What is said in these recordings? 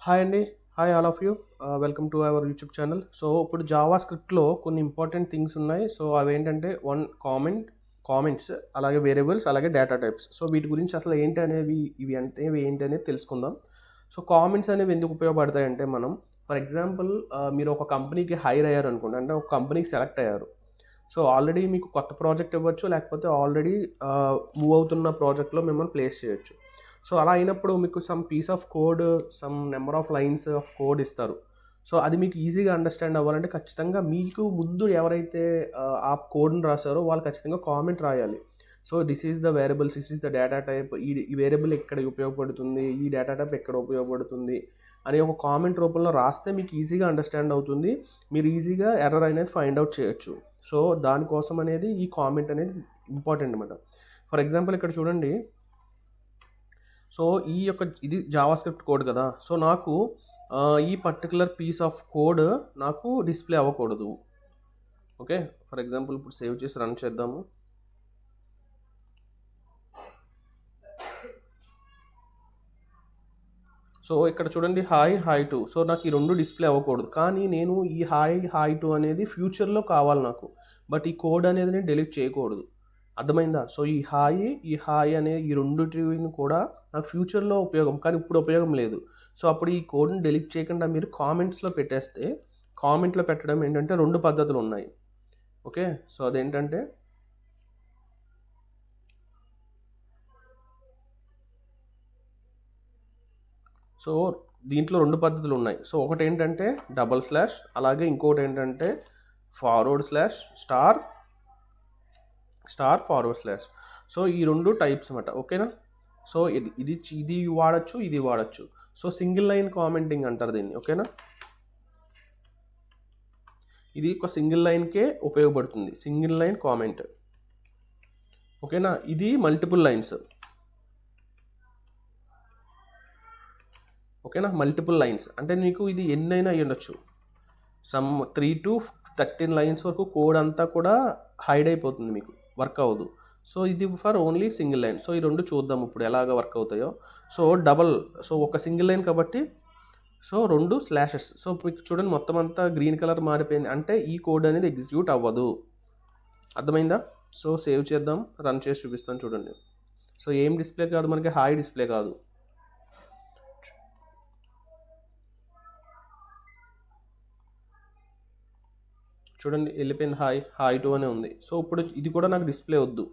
Hi అండి. Hi all of you. Welcome to our YouTube channel. So ఇప్పుడు Java స్క్రిప్ట్లో కొన్ని ఇంపార్టెంట్ థింగ్స్ ఉన్నాయి. సో అవేంటంటే కామెంట్స్, అలాగే వేరియబుల్స్, అలాగే డేటా టైప్స్. సో వీటి గురించి అసలు ఏంటి అనేవి ఇవి ఏంటి అనేది తెలుసుకుందాం. సో కామెంట్స్ అనేవి ఎందుకు ఉపయోగపడతాయంటే ఫర్ ఎగ్జాంపుల్ మీరు ఒక కంపెనీకి హైర్ అయ్యారు అనుకోండి, అంటే ఒక కంపెనీకి సెలెక్ట్ అయ్యారు. సో ఆల్రెడీ మీకు కొత్త ప్రాజెక్ట్ ఇవ్వచ్చు, లేకపోతే ఆల్రెడీ మూవ్ అవుతున్న ప్రాజెక్ట్లో మిమ్మల్ని ప్లేస్ చేయొచ్చు. సో అలా అయినప్పుడు మీకు some piece of code, some number of lines of code ఇస్తారు. సో అది మీకు ఈజీగా అండర్స్టాండ్ అవ్వాలంటే ఖచ్చితంగా మీకు ముందు ఎవరైతే ఆ కోడ్ని రాశారో వాళ్ళు ఖచ్చితంగా కామెంట్ రాయాలి. So this is the variables, this is the data type, ఈ వేరియబుల్ ఎక్కడ ఉపయోగపడుతుంది, ఈ డేటా టైప్ ఎక్కడ ఉపయోగపడుతుంది అని ఒక కామెంట్ రూపంలో రాస్తే మీకు ఈజీగా అండర్స్టాండ్ అవుతుంది. మీరు ఈజీగా ఎర్రర్ అనేది ఫైండ్ అవుట్ చేయొచ్చు. సో దానికోసం అనేది ఈ కామెంట్ అనేది ఇంపార్టెంట్ అనమాట. ఫర్ ఎగ్జాంపుల్ ఇక్కడ చూడండి. సో ఇది జావా స్క్రిప్ట్ కోడ్ కదా. సో నాకు ఈ పర్టికులర్ పీస్ ఆఫ్ కోడ్ నాకు డిస్ప్లే అవ్వకూడదు. ఓకే, ఫర్ ఎగ్జాంపుల్ ఇప్పుడు సేవ్ చేసి రన్ చేద్దాము. సో ఇక్కడ చూడండి హాయ్ 2. సో నాకు ఈ రెండు డిస్ప్లే అవ్వకూడదు, కానీ నేను ఈ హాయ్ 2 అనేది ఫ్యూచర్లో కావాలి నాకు. బట్ ఈ కోడ్ అనేది నేను డిలీట్ చేయకూడదు. అర్థమైందా? సో ఈ హాయ్ అనే ఈ రెండుటిని కూడా నాకు ఫ్యూచర్లో ఉపయోగం, కానీ ఇప్పుడు ఉపయోగం లేదు. సో అప్పుడు ఈ కోడ్ని డిలీట్ చేయకుండా మీరు కామెంట్స్లో పెట్టేస్తే, కామెంట్లో పెట్టడం ఏంటంటే రెండు పద్ధతులు ఉన్నాయి. ఓకే, సో అదేంటంటే సో దీంట్లో రెండు పద్ధతులు ఉన్నాయి. సో ఒకటి ఏంటంటే // అలాగే ఇంకోటి ఏంటంటే // సో ఈ రెండు టైప్స్ అన్నమాట. ఓకేనా? సో ఇది వాడచ్చు, ఇది వాడచ్చు. సో సింగిల్ లైన్ కామెంటింగ్ అంటారు దీన్ని. ఓకేనా? ఇది ఒక సింగిల్ లైన్కే ఉపయోగపడుతుంది, సింగిల్ లైన్ కామెంట్. ఓకేనా? ఇది మల్టిపుల్ లైన్స్. ఓకేనా? మల్టిపుల్ లైన్స్ అంటే మీకు ఇది ఎన్నైనా అయ్యి ఉండొచ్చు. సమ్ 3 to 13 లైన్స్ వరకు కోడ్ అంతా కూడా హైడ్ అయిపోతుంది, మీకు వర్క్ అవ్వదు. సో ఇది for only single line. So ఈ రెండు చూద్దాం ఇప్పుడు ఎలాగ వర్క్ అవుతాయో. సో ఒక సింగిల్ లైన్ కాబట్టి సో రెండు స్లాషెస్. సో మీకు చూడండి మొత్తం అంతా గ్రీన్ కలర్ మారిపోయింది, అంటే ఈ కోడ్ అనేది ఎగ్జిక్యూట్ అవ్వదు. అర్థమైందా? సో సేవ్ చేద్దాం, రన్ చేసి చూపిస్తాను చూడండి. సో ఏం డిస్ప్లే కాదు, మనకి హాయ్ డిస్ప్లే కాదు. చూడండి వెళ్ళిపోయింది, హాయ్ 2 అనే ఉంది. సో ఇప్పుడు ఇది కూడా నాకు డిస్ప్లే వద్దు.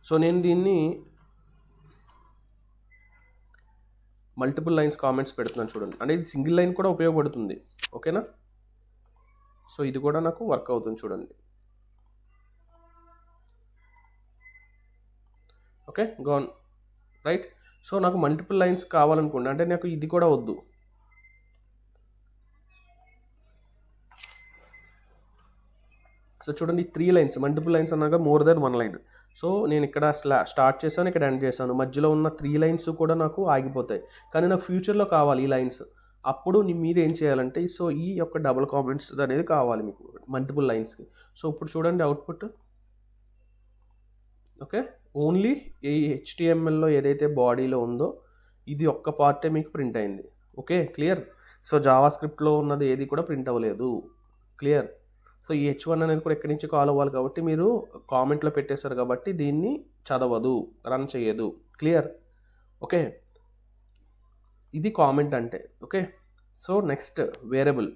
సో నేను దీన్ని మల్టిపుల్ లైన్స్ కామెంట్స్ పెడుతున్నాను చూడండి, అంటే ఇది సింగిల్ లైన్ కూడా ఉపయోగపడుతుంది. ఓకేనా? సో ఇది కూడా నాకు వర్క్ అవుతుంది చూడండి. Okay, gone right. సో నాకు మల్టిపుల్ లైన్స్ కావాలనుకోండి, అంటే నాకు ఇది కూడా వద్దు. సో చూడండి 3 లైన్స్, మల్టిపుల్ లైన్స్ అన్నాక మోర్ దెన్ 1 లైన్. సో నేను ఇక్కడ స్టార్ట్ చేశాను, ఇక్కడ ఎండ్ చేశాను, మధ్యలో ఉన్న 3 లైన్స్ కూడా నాకు ఆగిపోతాయి. కానీ నాకు ఫ్యూచర్లో కావాలి ఈ లైన్స్. అప్పుడు మీరు ఏం చేయాలంటే సో ఈ యొక్క డబుల్ కామెంట్స్ అనేది కావాలి మీకు మల్టిపుల్ లైన్స్కి. సో ఇప్పుడు చూడండి అవుట్పుట్. ఓకే, ఓన్లీ ఈ HTMLలో ఏదైతే బాడీలో ఉందో ఇది ఒక్క పార్టే మీకు ప్రింట్ అయింది. Okay, clear. సో జావా స్క్రిప్ట్లో ఉన్నది ఏది కూడా ప్రింట్ అవ్వలేదు. క్లియర్. సో ఈ H1 అనేది కూడా ఎక్కడి నుంచి కాల్ అవ్వాలి కాబట్టి మీరు కామెంట్లో పెట్టేశారు కాబట్టి దీన్ని చదవదు, రన్ చేయదు. క్లియర్. ఓకే, ఇది కామెంట్ అంటే. Okay, so next variable.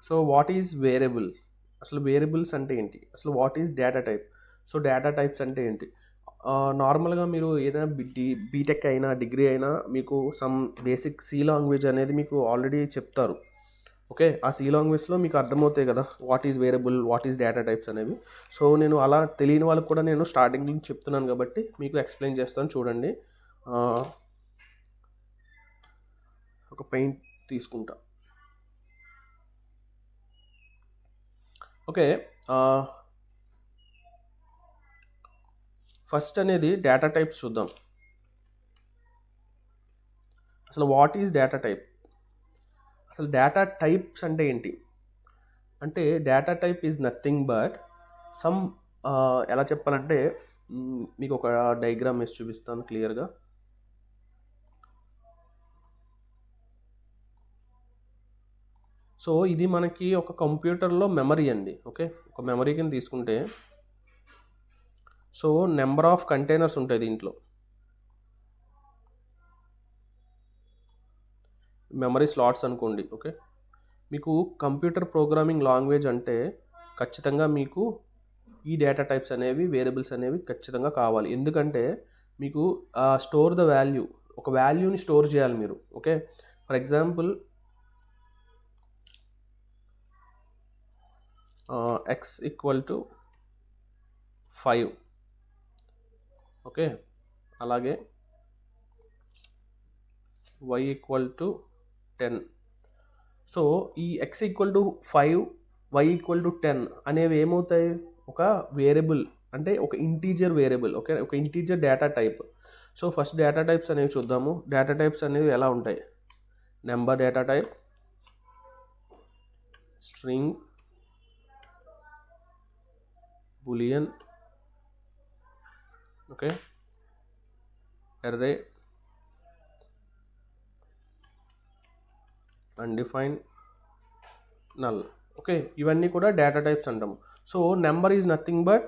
So what is variable? అసలు వేరియబుల్స్ అంటే ఏంటి? అసలు what is data type? So data types అంటే ఏంటి? నార్మల్గా మీరు ఏదైనా బీటెక్ అయినా డిగ్రీ అయినా మీకు సమ్ బేసిక్ సి లాంగ్వేజ్ అనేది మీకు ఆల్రెడీ చెప్తారు. ఓకే, ఆ సి లాంగ్వేజ్లో మీకు అర్థమవుతాయి కదా what is variable, what is data types అనేవి. సో నేను అలా తెలియని వాళ్ళకి కూడా నేను స్టార్టింగ్ నుంచి చెప్తున్నాను కాబట్టి మీకు ఎక్స్ప్లెయిన్ చేస్తాను చూడండి. ఒక పెయింట్ తీసుకుంటా. ఓకే, ఫస్ట్ అనేది డేటా టైప్స్ చూద్దాం. అసలు వాట్ ఈజ్ డేటా టైప్? అసలు డేటా టైప్స్ అంటే ఏంటి అంటే data type is nothing but some ఎలా చెప్పాలంటే మీకు ఒక డయాగ్రామ్ వేసి చూపిస్తాను క్లియర్గా. సో ఇది మనకి ఒక కంప్యూటర్లో మెమరీ అండి. ఓకే, ఒక మెమరీ కింద తీసుకుంటే సో నెంబర్ ఆఫ్ కంటైనర్స్ ఉంటాయి దీంట్లో. మెమరీ స్లాట్స్ అనుకోండి. ఓకే, మీకు కంప్యూటర్ ప్రోగ్రామింగ్ లాంగ్వేజ్ అంటే ఖచ్చితంగా మీకు ఈ డేటా టైప్స్ అనేవి, వేరియబుల్స్ అనేవి ఖచ్చితంగా కావాలి. ఎందుకంటే మీకు స్టోర్ ద వాల్యూ, ఒక వాల్యూని స్టోర్ చేయాలి మీరు. Okay, for example x equal to 5. Okay, అలాగే y ఈక్వల్ టు 10. సో ఈ x equal to 5, y equal to 10 అనేవి ఏమవుతాయి? ఒక వేరియబుల్, అంటే ఒక ఇంటీజర్ వేరియబుల్. ఓకే, ఒక integer data type. So first data types అనేవి చూద్దాము. డేటా టైప్స్ అనేవి ఎలా ఉంటాయి? Number data type, string, Boolean, okay, array, undefined, null. Okay, ఇవన్నీ కూడా డేటా టైప్స్ అంటాము. So number is nothing but,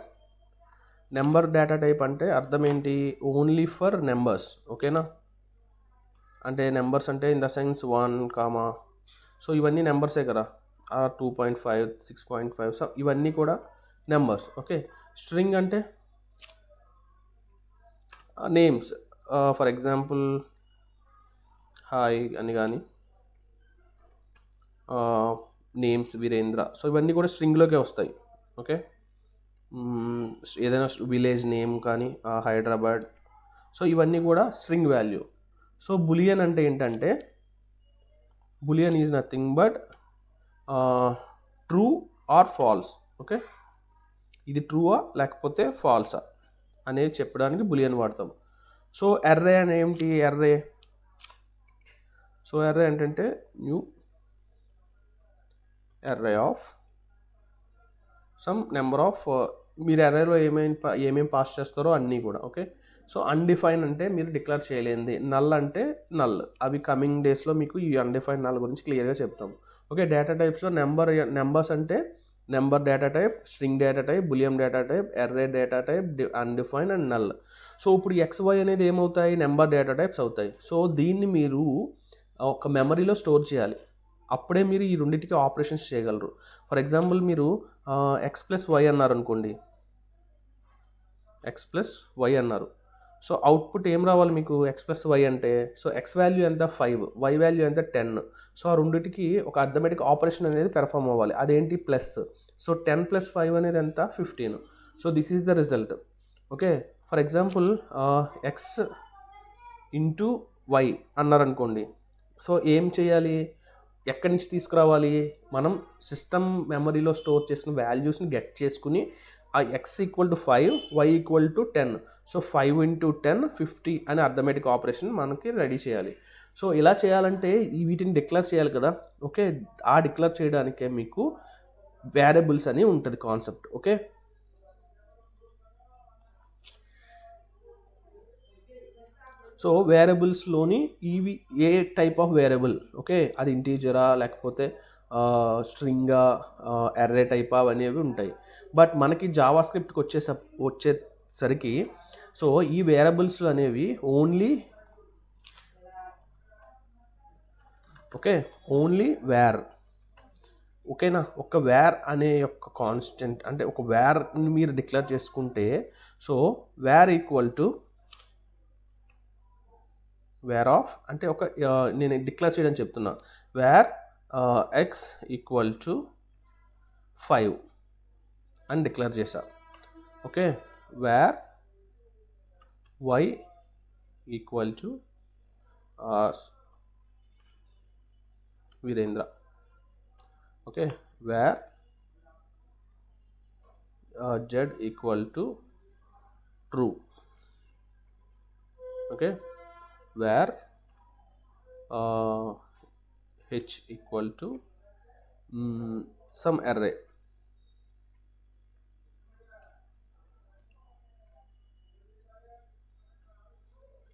number data type అంటే అర్థం ఏంటి? Only for numbers. ఓకేనా, అంటే నెంబర్స్ అంటే ఇన్ ద సెన్స్ 1, సో ఇవన్నీ నెంబర్సే కదా. 2.5, 6.5, సో ఇవన్నీ కూడా నెంబర్స్. ఓకే, స్ట్రింగ్ అంటే నేమ్స్. ఫర్ ఎగ్జాంపుల్ హాయ్ అని కానీ, నేమ్స్ వీరేంద్ర, సో ఇవన్నీ కూడా స్ట్రింగ్లోకే వస్తాయి. ఓకే, ఏదైనా విలేజ్ నేమ్ కానీ హైదరాబాద్, సో ఇవన్నీ కూడా స్ట్రింగ్ వాల్యూ. సో బులియన్ అంటే ఏంటంటే, boolean is nothing but true or false. Okay, ఇది ట్రూవా లేకపోతే ఫాల్సా అనేది చెప్పడానికి బులియన్ వాడతాం. సో ఎర్రే అని ఏమిటి? ఎర్రే, సో ఎర్రే ఏంటంటే new array of some number of, మీరు ఎర్రేలో ఏమేమి పాస్ చేస్తారో అన్నీ కూడా. ఓకే, సో అన్డిఫైన్ అంటే మీరు డిక్లేర్ చేయలేనిది. నల్ అంటే నల్. అవి కమింగ్ డేస్లో మీకు ఈ అన్డిఫైన్ నల్ గురించి క్లియర్గా చెప్తాం. ఓకే, డేటా టైప్స్లో నెంబర్స్ అంటే number data type, string data type, boolean data type, array data type, undefined and null. So ఇప్పుడు XY అనేది ఏమవుతాయి? నెంబర్ డేటా టైప్స్ అవుతాయి. సో దీన్ని మీరు ఒక మెమరీలో స్టోర్ చేయాలి. అప్పుడే మీరు ఈ రెండింటికి ఆపరేషన్స్ చేయగలరు. ఫర్ ఎగ్జాంపుల్ మీరు x+y అన్నారు అనుకోండి, x+y అన్నారు. సో అవుట్పుట్ ఏం రావాలి మీకు? x+y అంటే, సో x వాల్యూ ఎంత? 5, y వాల్యూ ఎంత? 10. సో ఆ రెండింటికి ఒక అర్థమెటిక్ ఆపరేషన్ అనేది పెర్ఫామ్ అవ్వాలి. అదేంటి? ప్లస్. సో 10 + 5 అనేది ఎంత? 15. So this is the result. Okay, for example x into y అన్నారనుకోండి. సో ఏం చేయాలి? ఎక్కడి నుంచి తీసుకురావాలి? మనం సిస్టమ్ మెమరీలో స్టోర్ చేసిన వాల్యూస్ని గెట్ చేసుకుని ఆ x equal to 5, y equal to 10. So 5 × 10 50 అనే అర్థమెటిక్ ఆపరేషన్ మనకి రెడీ చేయాలి. సో ఇలా చేయాలంటే వీటిని డిక్లేర్ చేయాలి కదా. ఓకే, ఆ డిక్లేర్ చేయడానికే మీకు వేరియబుల్స్ అని ఉంటుంది కాన్సెప్ట్. ఓకే, సో వేరియబుల్స్లోని ఇవి ఏ టైప్ ఆఫ్ వేరియబుల్? ఓకే, అది ఇంటీజరా లేకపోతే స్ట్రింగా, ఎర్రే టైపా అనేవి ఉంటాయి. బట్ మనకి జావా స్క్రిప్ట్కి వచ్చేసరికి సో ఈ వేరియబుల్స్ అనేవి ఓన్లీ వేర్. ఓకేనా, ఒక వేర్ అనే యొక్క కాన్స్టెంట్, అంటే ఒక వేర్ని మీరు డిక్లేర్ చేసుకుంటే, so var equal to var of అంటే ఒక నేను డిక్లేర్ చేయడం చెప్తున్నా. వేర్ x ఈక్వల్ టు 5 అని డిక్లేర్ చేశా. Okay, var y equal to Virendra. Okay, var z equal to true. Okay, var h equal to some array.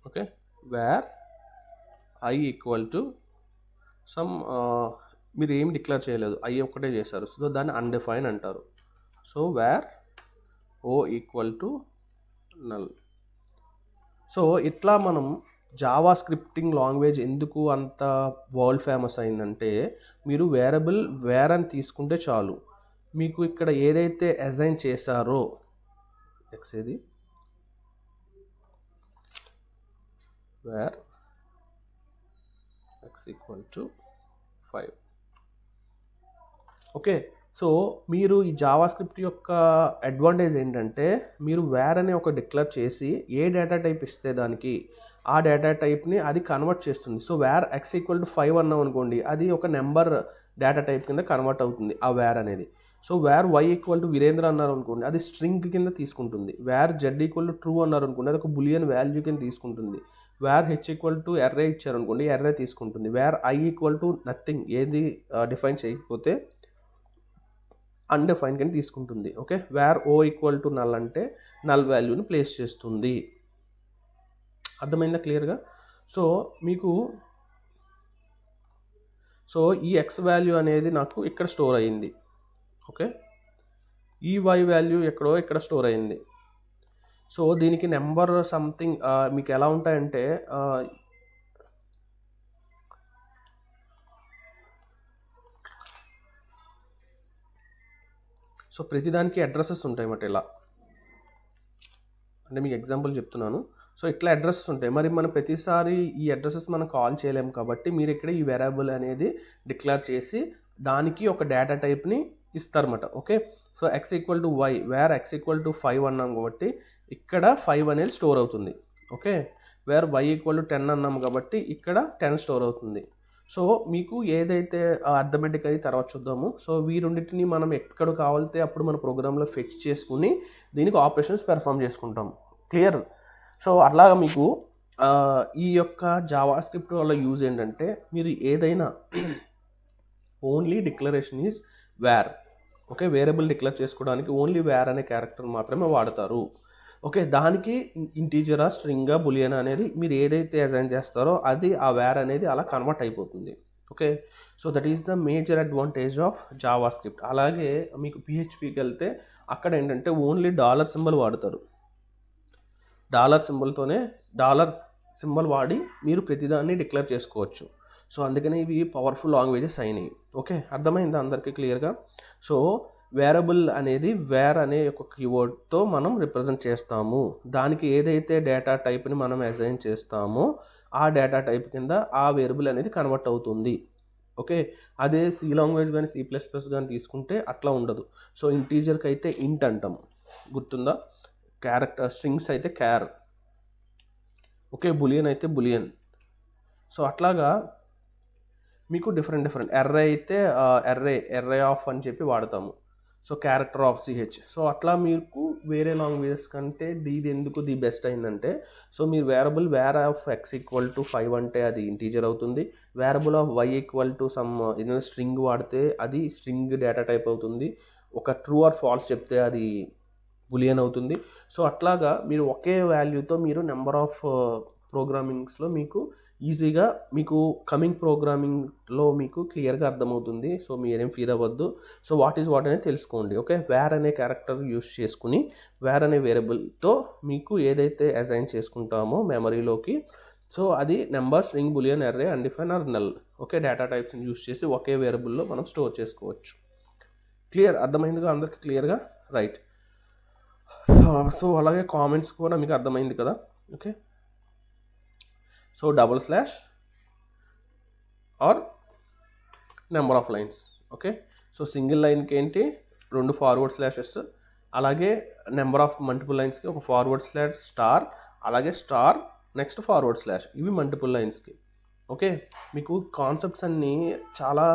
Okay, var I equal to some మీరు ఏం declare చేయలేదు, I ఒక్కటే చేశారు, so దాన్ని undefined అంటారు. So where oh equal to null. So ఇట్లా మనం Java scripting language ఎందుకు అంత వరల్డ్ ఫేమస్ అయిందంటే, మీరు వేరబుల్ వేర్ అని తీసుకుంటే చాలు, మీకు ఇక్కడ ఏదైతే అసైన్ చేశారో ఎక్స్ ఏది var x equal to 5. Okay, so మీరు ఈ జావా స్క్రిప్ట్ యొక్క అడ్వాంటేజ్ ఏంటంటే, మీరు వేర్ అనే ఒక డిక్లేర్ చేసి ఏ డేటా టైప్ ఇస్తే దానికి ఆ డేటా టైప్ని అది కన్వర్ట్ చేస్తుంది. So var x equal to 5 అన్నాం అనుకోండి, అది ఒక నెంబర్ డేటా టైప్ కింద కన్వర్ట్ అవుతుంది ఆ వేర్ అనేది. So var y equal to Virendra అన్నారు అనుకోండి, అది స్ట్రింగ్ కింద తీసుకుంటుంది. Var z equal to true అన్నారు అనుకోండి, అది ఒక బులియన్ వాల్యూ కింద తీసుకుంటుంది. Var h equal to array ఇచ్చారు అనుకోండి, ఎర్రే తీసుకుంటుంది. Var I equal to nothing, ఏది డిఫైన్ చేయకపోతే అన్డిఫైన్ కింద తీసుకుంటుంది. Okay, wear oh equal to null అంటే నల్ వాల్యూని ప్లేస్ చేస్తుంది. అర్థమైందా క్లియర్గా? సో మీకు ఈ ఎక్స్ వాల్యూ అనేది నాకు ఇక్కడ స్టోర్ అయ్యింది. ఓకే, ఈ వై వాల్యూ ఎక్కడో ఇక్కడ స్టోర్ అయ్యింది. సో దీనికి నెంబర్ సంథింగ్ మీకు ఎలా ఉంటాయంటే, సో ప్రతిదానికి అడ్రసెస్ ఉంటాయి అన్నమాట. ఇలా అంటే మీకు ఎగ్జాంపుల్ చెప్తున్నాను. సో ఇట్లా అడ్రసెస్ ఉంటాయి. మరి మనం ప్రతిసారి ఈ అడ్రసెస్ మనం కాల్ చేయలేము కాబట్టి మీరు ఇక్కడ ఈ వేరియబుల్ అనేది డిక్లేర్ చేసి దానికి ఒక డేటా టైప్ని ఇస్తారన్నమాట. Okay, so x equal to y, where x equal to 5 అన్నాం కాబట్టి ఇక్కడ 5 అనేది స్టోర్ అవుతుంది. Okay, where y equal to 10 అన్నాం కాబట్టి ఇక్కడ 10 స్టోర్ అవుతుంది. సో మీకు ఏదైతే అర్థమెటిక్ అని తర్వాత చూద్దాము. సో వీరుండింటిని మనం ఎక్కడ కావాలితే అప్పుడు మన ప్రోగ్రాంలో ఫిక్స్ చేసుకుని దీనికి ఆపరేషన్స్ పెర్ఫామ్ చేసుకుంటాము. క్లియర్? సో అలాగా మీకు ఈ యొక్క జావా స్క్రిప్ట్ వల్ల యూజ్ ఏంటంటే, మీరు ఏదైనా only declaration is where. Okay, variable declare చేసుకోవడానికి ఓన్లీ వేర్ అనే క్యారెక్టర్ మాత్రమే వాడతారు. ఓకే, దానికి ఇంటీజరా స్ట్రింగా బులియన్ అనేది మీరు ఏదైతే అసైన్ చేస్తారో అది ఆ వేర్ అనేది అలా కన్వర్ట్ అయిపోతుంది. Okay, so that is the major advantage of Java script. అలాగే మీకు పిహెచ్పికి వెళ్తే అక్కడ ఏంటంటే ఓన్లీ డాలర్ సింబల్ వాడతారు. డాలర్ సింబల్ వాడి మీరు ప్రతిదాన్ని డిక్లేర్ చేసుకోవచ్చు. సో అందుకని ఇవి పవర్ఫుల్ లాంగ్వేజెస్ అయినాయి. ఓకే, అర్థమైందా అందరికీ క్లియర్గా? సో వేరబుల్ అనేది వేర్ అనే ఒక కీవర్డ్తో మనం రిప్రజెంట్ చేస్తాము. దానికి ఏదైతే డేటా టైప్ని మనం అసైన్ చేస్తామో ఆ డేటా టైప్ కింద ఆ వేరియబుల్ అనేది కన్వర్ట్ అవుతుంది. ఓకే, అదే సి లాంగ్వేజ్ కానీ C++ కానీ తీసుకుంటే అట్లా ఉండదు. సో ఇంటీజర్కి అయితే ఇంట్ అంటాం, గుర్తుందా? క్యారెక్టర్ స్ట్రింగ్స్ అయితే క్యార్. ఓకే, బులియన్ అయితే బులియన్. సో అట్లాగా మీకు డిఫరెంట్ ఎర్రే అయితే ఎర్రే ఆఫ్ అని చెప్పి వాడతాము. So character of CH. So అట్లా మీకు వేరే లాంగ్వేజెస్ కంటే ఇది ఎందుకు ది బెస్ట్ అయిందంటే, సో మీరు variable var of x equal to 5 అంటే అది ఇంటీజర్ అవుతుంది. Variable of y equal to some ఏదైనా స్ట్రింగ్ వాడితే అది స్ట్రింగ్ డేటా టైప్ అవుతుంది. ఒక ట్రూ ఆర్ ఫాల్స్ చెప్తే అది బులియన్ అవుతుంది. సో అట్లాగా మీరు ఒకే వాల్యూతో మీరు నెంబర్ ఆఫ్ ప్రోగ్రామింగ్స్లో మీకు ఈజీగా మీకు కమింగ్ ప్రోగ్రామింగ్లో మీకు క్లియర్గా అర్థమవుతుంది. సో మీరేం ఫీల్ అవ్వద్దు. సో వాట్ ఈజ్ వాట్ అనేది తెలుసుకోండి. ఓకే, వేర్ అనే క్యారెక్టర్ యూస్ చేసుకుని వేర్ అనే వేరియబుల్తో మీకు ఏదైతే అసైన్ చేసుకుంటామో మెమరీలోకి, సో అది number, string, boolean, array, undefined or null. Okay, data టైప్స్ని యూస్ చేసి ఒకే వేరియబుల్లో మనం స్టోర్ చేసుకోవచ్చు. క్లియర్? అర్థమైందిగా అందరికీ క్లియర్గా? రైట్. సో అలాగే కామెంట్స్ కూడా మీకు అర్థమైంది కదా? Okay, so // or number of lines. Okay, so single లైన్కి ఏంటి 2 ఫార్వర్డ్ స్లాషెస్, అలాగే నెంబర్ ఆఫ్ మల్టిపుల్ లైన్స్కి ఒక ఫార్వర్డ్ స్లాష్ స్టార్, అలాగే స్టార్ నెక్స్ట్ ఫార్వర్డ్ స్లాష్, ఇవి మల్టిపుల్ లైన్స్కి. ఓకే, మీకు కాన్సెప్ట్స్ అన్నీ చాలా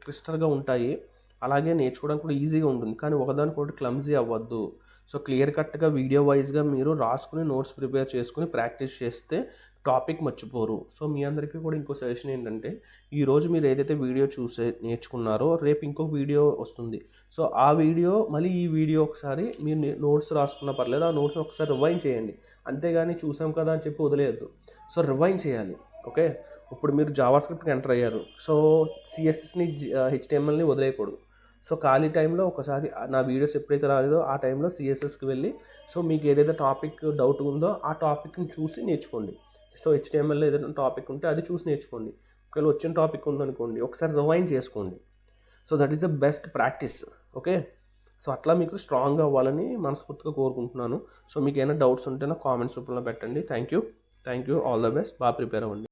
క్రిస్టల్గా ఉంటాయి. అలాగే నేర్చుకోవడానికి కూడా ఈజీగా ఉంటుంది. కానీ ఒకదానికొకటి క్లమ్జీ అవ్వద్దు. సో క్లియర్ కట్గా వీడియో వైజ్గా మీరు రాసుకుని నోట్స్ ప్రిపేర్ చేసుకుని ప్రాక్టీస్ చేస్తే టాపిక్ మర్చిపోరు. సో మీ అందరికీ కూడా ఇంకో సజెషన్ ఏంటంటే, ఈరోజు మీరు ఏదైతే వీడియో నేర్చుకున్నారో రేపు ఇంకో వీడియో వస్తుంది. సో ఆ వీడియో మళ్ళీ ఈ వీడియో ఒకసారి మీరు నోట్స్ రాసుకున్నా పర్లేదు, ఆ నోట్స్ ఒకసారి రివైండ్ చేయండి. అంతేగాని చూసాం కదా అని చెప్పి వదిలేయద్దు. సో రివైండ్ చేయాలి. ఓకే, ఇప్పుడు మీరు జావా స్క్రిప్ట్కి ఎంటర్ అయ్యారు. సో సిఎస్ఎస్ని హెచ్టిఎంఎల్ని వదిలేయకూడదు. సో ఖాళీ టైంలో ఒకసారి నా వీడియోస్ ఎప్పుడైతే రాలేదో ఆ టైంలో సిఎస్ఎస్కి వెళ్ళి సో మీకు ఏదైతే టాపిక్ డౌట్ ఉందో ఆ టాపిక్ని చూసి నేర్చుకోండి. సో హెచ్టిఎంఎల్లో ఏదైనా టాపిక్ ఉంటే అది చూసి నేర్చుకోండి. ఒకవేళ వచ్చిన టాపిక్ ఉందనుకోండి ఒకసారి రివైండ్ చేసుకోండి. So that is the best practice. Okay, so అట్లా మీకు స్ట్రాంగ్గా అవ్వాలని మనస్ఫూర్తిగా కోరుకుంటున్నాను. సో మీకు ఏమైనా డౌట్స్ ఉంటే నాకు కామెంట్స్ రూపంలో పెట్టండి. Thank you, all the best, బాగా ప్రిపేర్ అవ్వండి.